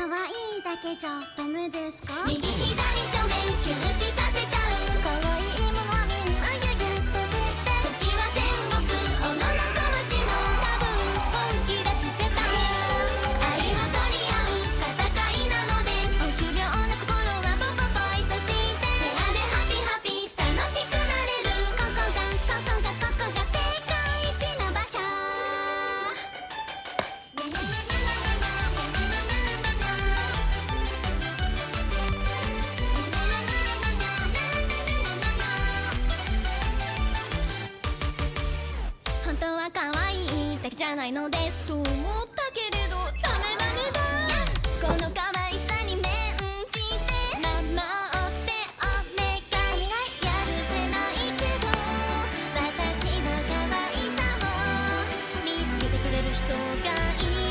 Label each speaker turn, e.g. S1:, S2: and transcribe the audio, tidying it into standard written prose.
S1: 可愛いだけじゃダメですか？
S2: 右左正面休止させちゃう。
S1: 可愛いものはみんなギュギュッと吸って、
S2: 時は戦国小野の小町も
S1: 多分本気出してた。
S2: 愛を取り合う戦いなのです。
S1: 臆病な心はポポポイとして、
S2: シェアでハピハピ楽しくなれる。
S1: ここが世界一の場所。本当は可愛いだけじゃないのですと思う